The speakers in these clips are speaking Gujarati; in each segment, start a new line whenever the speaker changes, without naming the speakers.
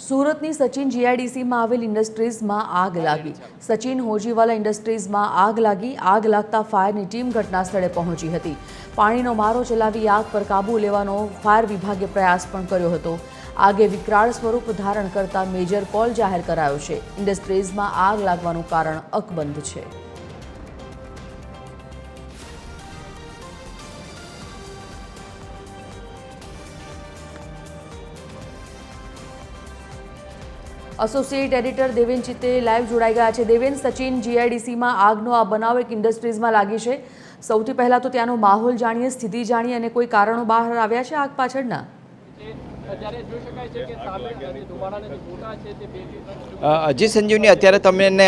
સુરતની સચિન જીઆઈડીસીમાં આવેલ ઇન્ડસ્ટ્રીઝમાં આગ લાગી। સચિન હોજીવાલા ઇન્ડસ્ટ્રીઝમાં આગ લાગી। આગ લાગતા ફાયરની ટીમ ઘટના સ્થળે પહોંચી હતી। પાણીનો મારો ચલાવી આગ પર કાબૂ લેવાનો ફાયર વિભાગે પ્રયાસ પણ કર્યો હતો। આગે વિકરાળ સ્વરૂપ ધારણ કરતા મેજર કોલ જાહેર કરાયો છે। ઇન્ડસ્ટ્રીઝમાં આગ લાગવાનું કારણ અકબંધ છે। એસોસિએટ એડિટર દેવેન ચિત્તે લાઈવ જોડાઈ ગયા છે। દેવેન, સચિન જીઆઈડીસીમાં આગનો આ બનાવ એક ઇન્ડસ્ટ્રીઝમાં લાગી છે। સૌથી પહેલા તો ત્યાંનો માહોલ જાણીએ, સ્થિતિ જાણીએ અને કોઈ કારણો બહાર આવ્યા છે આગ પાછળના?
જી સંજીવની, અત્યારે તમને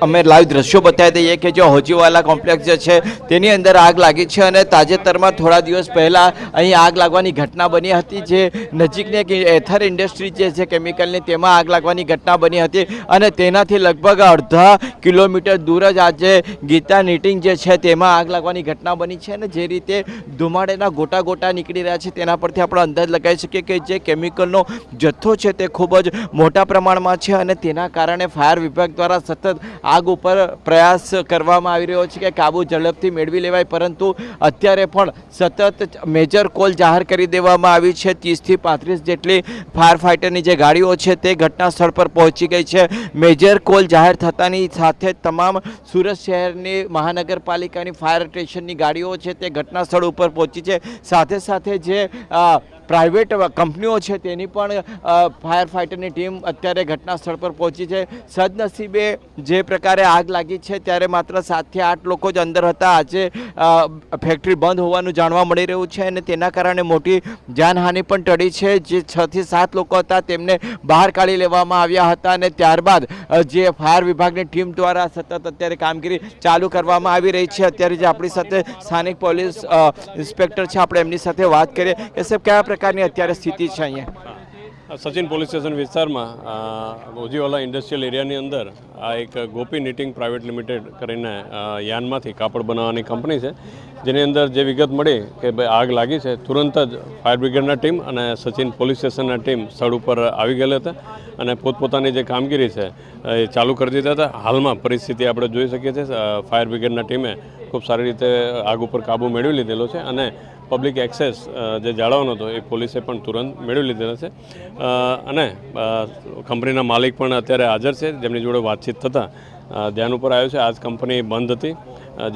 અમે લાઈવ દ્રશ્યો બતાવી દઈએ કે જો હોજીવાલા કોમ્પ્લેક્સ જે છે તેની અંદર આગ લાગી છે અને તાજેતરમાં થોડા દિવસ પહેલાં અહીં આગ લાગવાની ઘટના બની હતી। જે નજીકની એક એથર ઇન્ડસ્ટ્રી જે છે કેમિકલની, તેમાં આગ લાગવાની ઘટના બની હતી અને તેનાથી લગભગ અડધા કિલોમીટર દૂર જ આજે ગીતા નીટિંગ જે છે તેમાં આગ લાગવાની ઘટના બની છે અને જે રીતે ધુમાડેના ગોટા ગોટા નીકળી રહ્યા છે તેના પરથી આપણે અંદાજ લગાવી શકીએ કે જે કેમિકલનો જથ્થો છે તે ખૂબ જ મોટા પ્રમાણમાં છે અને તેના કારણે ફાયર વિભાગ દ્વારા સતત આગ ઉપર પ્રયાસ કરવામાં આવી રહ્યો છે કે કાબુ ઝડપથી મેળવી લેવાય, પરંતુ અત્યારે પણ સતત મેજર કોલ જાહેર કરી દેવામાં આવી છે। 30થી 35 જેટલી ફાયર ફાઇટરની જે ગાડીઓ છે તે ઘટના સ્થળ પર પહોંચી ગઈ છે। મેજર કોલ જાહેર થતાની સાથે તમામ સુરત શહેરની મહાનગરપાલિકાની ફાયર સ્ટેશનની ગાડીઓ છે તે ઘટના સ્થળ ઉપર પહોંચી છે। સાથે સાથે જે પ્રાઇવેટ કંપનીઓ છે તેની પણ ફાયર ફાઇટરની ટીમ અત્યારે ઘટના સ્થળ પર પહોંચી છે। સદનસીબે જે પ્રકારે આગ લાગી છે ત્યારે માત્ર 7થી 8 લોકો જ અંદર હતા। આજે ફેક્ટરી બંધ હોવાનું જાણવા મળી રહ્યું છે અને તેના કારણે મોટી જાનહાનિ પણ ટળી છે। જે 6 થી 7 લોકો હતા તેમને બહાર કાઢી લેવામાં આવ્યા હતા અને ત્યારબાદ જે ફાયર વિભાગની ટીમ દ્વારા સતત અત્યારે કામગીરી ચાલુ કરવામાં આવી રહી છે। અત્યારે જે આપણી સાથે સ્થાનિક પોલીસ ઇન્સ્પેક્ટર છે, આપણે એમની સાથે વાત કરીએ કે સાહેબ કયા પ્રકારની અત્યારે સ્થિતિ છે અહીંયા?
સચિન પોલીસ સ્ટેશન વિસ્તારમાં હોજીવાલા ઇન્ડસ્ટ્રીયલ એરિયાની અંદર આ એક ગોપી નીટિંગ પ્રાઇવેટ લિમિટેડ કરીને યાનમાંથી કાપડ બનાવવાની કંપની છે, જેની અંદર જે વિગત મળી કે ભાઈ આગ લાગી છે, તુરંત જ ફાયર બ્રિગેડના ટીમ અને સચિન પોલીસ સ્ટેશનના ટીમ સ્થળ ઉપર આવી ગયેલા હતા અને પોતપોતાની જે કામગીરી છે એ ચાલુ કરી દીધા હતા। હાલમાં પરિસ્થિતિ આપણે જોઈ શકીએ છીએ, ફાયર બ્રિગેડના ટીમે ખૂબ સારી રીતે આગ ઉપર કાબૂ મેળવી લીધેલો છે અને પબ્લિક એક્સેસ જે જાળવવાનો હતો એ પોલીસે પણ તુરંત મેળવી લીધેલા છે અને કંપનીના માલિક પણ અત્યારે હાજર છે, જેમની જોડે વાતચીત થતાં ધ્યાન ઉપર આવ્યું છે આજ કંપની બંધ હતી,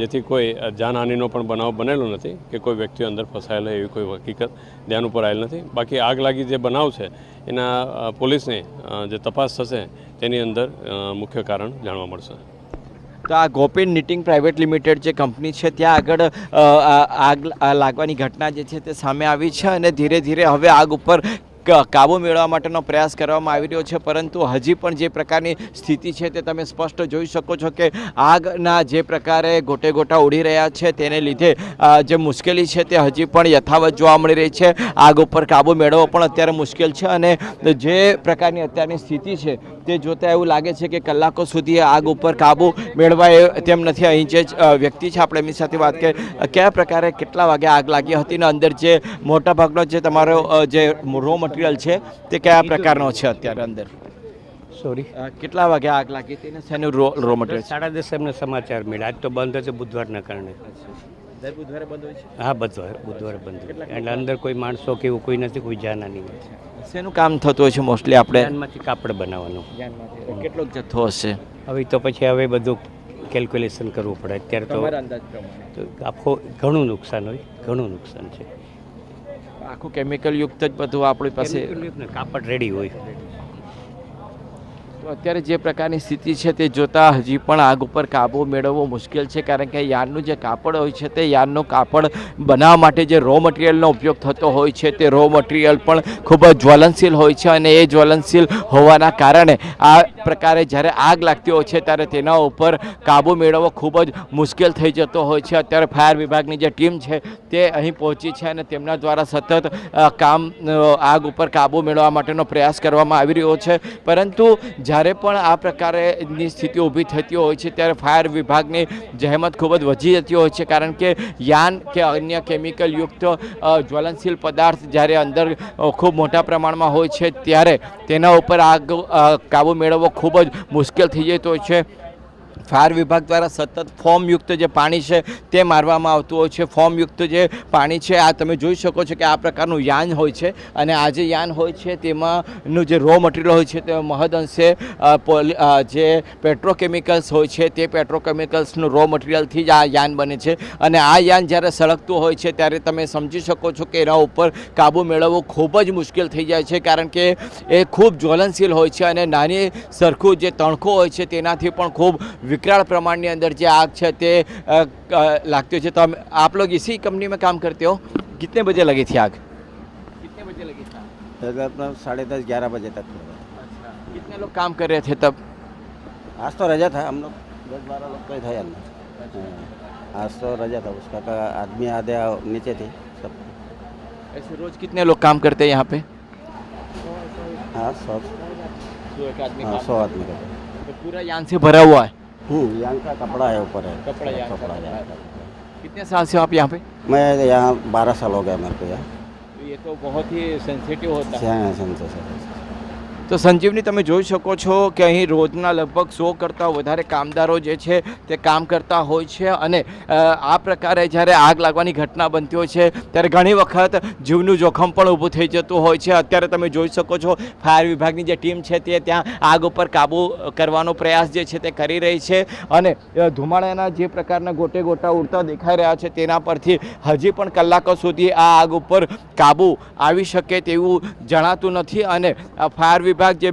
જેથી કોઈ જાનહાનિનો પણ બનાવ બનેલો નથી કે કોઈ વ્યક્તિઓ અંદર ફસાયેલા એવી કોઈ હકીકત ધ્યાન ઉપર આવેલ નથી। બાકી આગ લાગી જે બનાવ છે એના પોલીસની જે તપાસ થશે તેની અંદર મુખ્ય કારણ જાણવા મળશે।
તો આ ગોપી નીટિંગ પ્રાઇવેટ લિમિટેડ જે કંપની છે ત્યાં આગળ આગ લાગવાની ઘટના જે છે તે સામે આવી છે અને ધીરે ધીરે હવે આગ ઉપર કાબુ મેળવવા માટેનો પ્રયાસ કરવામાં આવી રહ્યો છે, પરંતુ હજી પણ જે પ્રકારની સ્થિતિ છે તે તમે સ્પષ્ટ જોઈ શકો છો કે આગના જે પ્રકારે ગોટે ગોટા ઉડી રહ્યા છે તેને લીધે જે મુશ્કેલી છે તે હજી પણ યથાવત જોવા મળી રહી છે। આગ ઉપર કાબુ મેળવવો પણ અત્યારે મુશ્કેલ છે અને જે પ્રકારની અત્યારની સ્થિતિ છે તે જોતાં એવું લાગે છે કે કલાકો સુધી આગ ઉપર કાબુ મેળવાય તેમ નથી। અહીં જે વ્યક્તિ છે આપણે એમની સાથે વાત કરીએ, કયા પ્રકારે કેટલા વાગે આગ લાગી હતી અને અંદર જે મોટાભાગનો જે તમારો જે રો મટીરિયલ છે તે કયા પ્રકારનો છે અત્યારે અંદર?
સોરી,
કેટલા વાગે આગ લાગી હતી ને શેનું રો મટીરિયલ?
10:30 એમને સમાચાર મળ્યા। આજ તો બંધ છે બુધવારના કારણે।
દર બુધવારે બંધ હોય છે?
હા, બુધવારે બંધ હોય એટલે અંદર કોઈ માણસો કે એવું કોઈ નથી, કોઈ જાનહાની નથી।
શેનું કામ થતું હોય છે મોસ્ટલી? આપણે
જાનમાંથી કાપડ બનાવવાનું।
કેટલો જથ્થો હશે?
હવે તો પછી હવે બધું કેલ્ક્યુલેશન કરવું પડે। અત્યારે
તમારા અંદાજ પ્રમાણે
તો આખું ઘણું નુકસાન હોય, ઘણું નુકસાન છે।
આખું કેમિકલ યુક્ત જ બધું આપણી પાસે
કાપડ રેડી હોય।
તો અત્યારે જે પ્રકારની સ્થિતિ છે તે જોતાં હજી પણ આગ ઉપર કાબુ મેળવવો મુશ્કેલ છે, કારણ કે યાનનું જે કાપડ હોય છે તે યાનનું કાપડ બનાવવા માટે જે રો મટીરિયલનો ઉપયોગ થતો હોય છે તે રો મટીરિયલ પણ ખૂબ જ જ્વલનશીલ હોય છે અને એ જ્વલનશીલ હોવાના કારણે આ પ્રકારે જ્યારે આગ લાગતી હોય છે ત્યારે તેના ઉપર કાબુ મેળવવો ખૂબ જ મુશ્કેલ થઈ જતો હોય છે। અત્યારે ફાયર વિભાગની જે ટીમ છે તે અહીં પહોંચી છે અને તેમના દ્વારા સતત આગ ઉપર કાબુ મેળવવા માટેનો પ્રયાસ કરવામાં આવી રહ્યો છે, પરંતુ જ્યારે પણ આ પ્રકારની સ્થિતિ ઊભી થતી હોય છે ત્યારે ફાયર વિભાગની જહેમત ખૂબ જ વધી જતી હોય છે, કારણ કે યાન કે અન્ય કેમિકલયુક્ત જ્વલનશીલ પદાર્થ જ્યારે અંદર ખૂબ મોટા પ્રમાણમાં હોય છે ત્યારે તેના ઉપર આગ કાબૂ મેળવવો ખૂબ જ મુશ્કેલ થઈ જતો હોય છે. ફાયર વિભાગ દ્વારા સતત ફોર્મયુક્ત જે પાણી છે તે મારવામાં આવતું હોય છે. ફોર્મયુક્ત જે પાણી છે આ તમે જોઈ શકો છો કે આ પ્રકારનું યાન હોય છે અને આ જે યાન હોય છે તેમાંનું જે રો મટીરિયલ હોય છે તે મહદઅંશે જે પેટ્રોકેમિકલ્સ હોય છે તે પેટ્રોકેમિકલ્સનું રો મટીરિયલથી જ આ યાન બને છે અને આ યાન જ્યારે સળગતું હોય છે ત્યારે તમે સમજી શકો છો કે એના ઉપર કાબૂ મેળવવો ખૂબ જ મુશ્કેલ થઈ જાય છે, કારણ કે એ ખૂબ જ્વલનશીલ હોય છે અને નાની સરખું જે તણખો હોય છે તેનાથી પણ ખૂબ विकराल प्रमाण के अंदर जो आग है ते लागती है. तो आप लोग इसी कंपनी में काम करते हो, कितने बजे लगी थी आग? कितने बजे लगी थी?
अपना 10:30-11 बजे तक.
अच्छा, कितने लोग काम कर रहे थे तब?
आज तो रजा था, हम लोग 10-12 लोग तो थे अंदर. आज तो रजा था, उसका आदमी आधे नीचे थे सब.
ऐसे रोज कितने लोग काम करते हैं यहाँ पे?
हाँ 100
आदमी.
100 आदमी का.
तो पूरा यान से भरा हुआ है?
यहाँ का कपड़ा है ऊपर है.
कपड़ा यान
कपड़ा है.
कितने साल से हो आप यहाँ पे?
मैं यहाँ 12 साल हो गया मेरे को यहाँ.
तो ये तो बहुत ही सेंसिटिव होता है.
है.
તો સંજીવની તમે જોઈ શકો છો કે અહીં રોજના લગભગ 100 કરતાં વધારે કામદારો જે છે તે કામ કરતા હોય છે અને આ પ્રકારે જ્યારે આગ લાગવાની ઘટના બનતી હોય છે ત્યારે ઘણી વખત જીવનું જોખમ પણ ઊભું થઈ જતું હોય છે. અત્યારે તમે જોઈ શકો છો ફાયર વિભાગની જે ટીમ છે તે ત્યાં આગ ઉપર કાબૂ કરવાનો પ્રયાસ જે છે તે કરી રહી છે અને ધુમાડાના જે પ્રકારના ગોટે ગોટા ઉડતા દેખાઈ રહ્યા છે તેના પરથી હજી પણ કલાકો સુધી આ આગ ઉપર કાબૂ આવી શકે તેવું જણાતું નથી અને ફાયર વિભાગ જે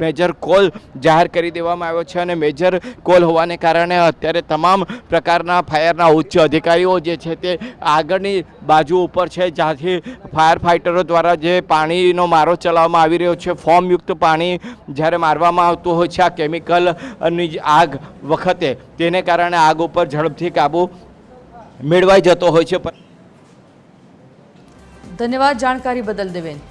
મેજર કોલ જાહેર કરી દેવામાં આવ્યો છે અને મેજર કોલ હોવાને કારણે અત્યારે તમામ પ્રકારના ફાયરના ઉચ્ચ અધિકારીઓ જે છે તે આગળની બાજુ ઉપર છે, જ્યાંથી ફાયર ફાઇટરો દ્વારા જે પાણીનો મારો ચલાવવામાં આવી રહ્યો છે. ફોર્મયુક્ત પાણી જ્યારે મારવામાં આવતું હોય છે આ કેમિકલની આગ વખતે, તેને કારણે આગ ઉપર ઝડપથી કાબૂ મેળવાઈ જતો હોય છે.
ધન્યવાદ જાણકારી બદલ દેવેન.